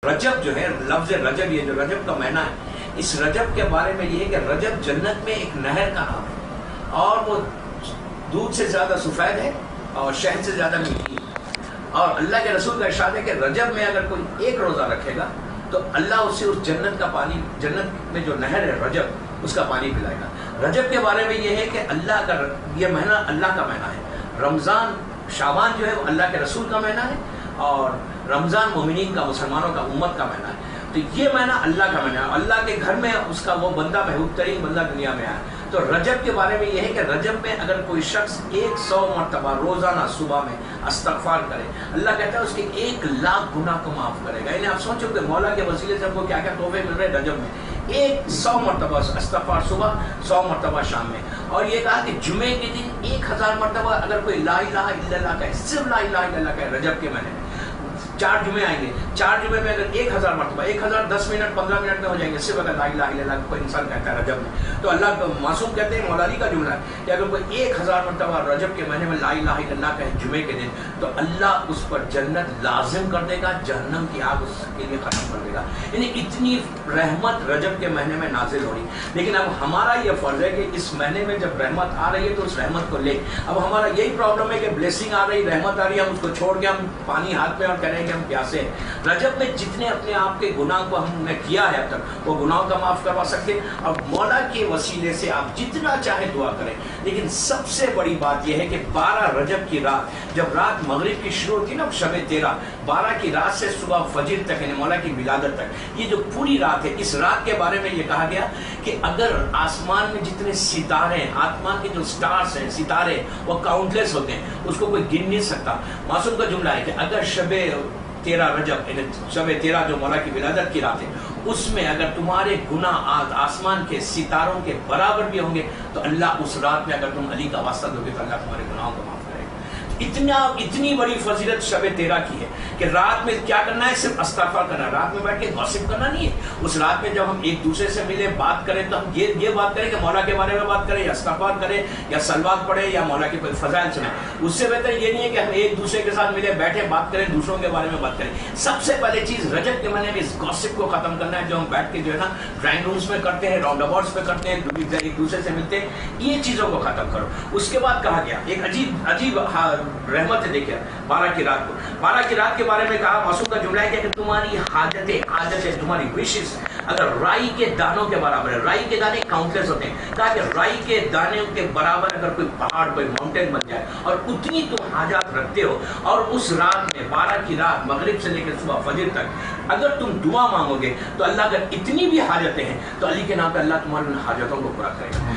रजब जो है, लफ्ज रजब, ये जो रजब का महीना है, इस रजब के बारे में ये है कि रजब जन्नत में एक नहर का नाम है और वो दूध से ज़्यादा सफ़ेद है और शहद से ज़्यादा मीठी है। और अल्लाह के रसूल का इरशाद है कि रजब में अगर कोई एक रोज़ा रखेगा तो अल्लाह उसे उस जन्नत का पानी, जन्नत में जो नहर है रजब, उसका पानी पिलाएगा। रजब के बारे में ये है कि अल्लाह का, ये महीना अल्लाह का महीना है। रमज़ान, शाबान जो है वो अल्लाह के रसूल का महीना है और रमज़ान मोमिनीन का, मुसलमानों का, उम्मत का महीना है। तो ये महीना अल्लाह का महीना है। अल्लाह के घर में उसका वो बंदा, महबूब तरीन बंदा दुनिया में आया। तो रजब के बारे में ये है कि रजब में अगर कोई शख्स 100 मरतबा रोज़ाना सुबह में इस्तग़फ़ार करे, अल्लाह कहता है उसके 1,00,000 गुनाह को माफ़ करेगा। यानी आप सोचो कि मौला के वसीले से हमको क्या क्या तोहफे मिल रहे हैं रजब में। 100 मरतबा इस्तग़फ़ार सुबह, 100 मरतबा शाम में। और ये कहा कि जुमे के दिन 1000 मरतबा अगर कोई ला इलाहा इल्लल्लाह कहे, सिर्फ ला इलाहा इल्लल्लाह कहे रजब के महीने में, 4 जुमे आएंगे, 4 जुमे में अगर 1000 मरतबा, 1000 10 मिनट 15 मिनट में हो जाएंगे सिर्फ अगर ला इलाहा इल्लल्लाह कोई इंसान कहता है रजब में। तो अल्लाह मासूम कहते हैं, मौला अली का जुमला है कि अगर कोई 1000 मरतबा रजब के महीने में ला इलाहा इल्लल्लाह कहे जुमे के दिन, तो अल्लाह उस पर जन्नत लाजिम कर देगा, जहन्नम की आग उसके लिए ख़त्म कर देगा। यानी इतनी रहमत रजब के महीने में नाजिल हो रही। लेकिन अब हमारा ये फ़र्ज़ है कि इस महीने में जब रहमत आ रही है तो उस रहमत को ले। अब हमारा यही प्रॉब्लम है कि ब्लेसिंग आ रही, रहमत आ रही है, हम उसको छोड़ के हम पानी हाथ में और कह रहे हैं कि हम प्यासे हैं। रजब में जितने अपने आप के गुनाह को हमने किया है अब तक, वो गुनाहों का माफ़ करवा सकते हैं। अब मौला के वसीले से आप जितना चाहे दुआ करें, लेकिन सबसे बड़ी बात यह है कि 12 रजब की रात, जब रात मगरिब की शुरू होती है ना, शब 13, 12 की रात से सुबह फजर तक, यानी मौला की विलादत तक, ये जो पूरी रात है, इस रात के बारे में ये कहा गया कि अगर आसमान में जितने सितारे हैं, आसमान के जो स्टार्स हैं, सितारे, वो काउंटलेस होते हैं, उसको कोई गिन नहीं सकता। मासूम का जुमला है कि अगर शब 13 रजब, शब 13 जो मौला की विलादत की रात है, उसमें अगर तुम्हारे गुनाह आसमान के सितारों के बराबर भी होंगे तो अल्लाह उस रात में अगर तुम अली का वास्ता दोगे तो अल्लाह तुम्हारे गुनाहों को माफ करेगा। इतनी बड़ी फजीलत शब 13 की है कि रात में क्या करना है, सिर्फ इस्तग़फ़ार करना है। रात में बैठ के गॉसिप करना नहीं है। उस रात में जब हम एक दूसरे से मिले, बात करें, तो हम ये बात करें कि मौला के बारे में बात करें, या इस्तग़फ़ार करें, या सलवात पढ़ें, या मौला के फज़ाइल सुने। उससे बेहतर ये नहीं है कि हम एक दूसरे के साथ मिले, बैठे, बात करें, दूसरों के बारे में बात करें। सबसे पहले चीज़ रजब के महीने में इस गॉसिप को ख़त्म करना है, जो हम बैठ के जो है ना ड्राइंग रूम्स में करते हैं, राउंड अबाउट्स पे करते हैं, एक दूसरे से मिलते हैं, ये चीज़ों को ख़त्म करो। उसके बाद कहा गया एक अजीब रहमत है। देखिए 12 की रात को, 12 की रात के बारे में कहा, मासूम का जुमला है कि तुम्हारी हाजतें, तुम्हारी विशेष अगर राई के दानों के बराबर है, राई के दाने काउंटलेस होते हैं, कहा कि राई के दाने के बराबर अगर कोई पहाड़, कोई माउंटेन बन जाए और उतनी तुम हाजत रखते हो, और उस रात में 12 की रात मगरिब से लेकर सुबह फजर तक अगर तुम दुआ मांगोगे तो अल्लाह अगर इतनी भी हाजतें हैं तो अली के नाम पे अल्लाह तुम्हारी उन हाजतों को पूरा करेगा।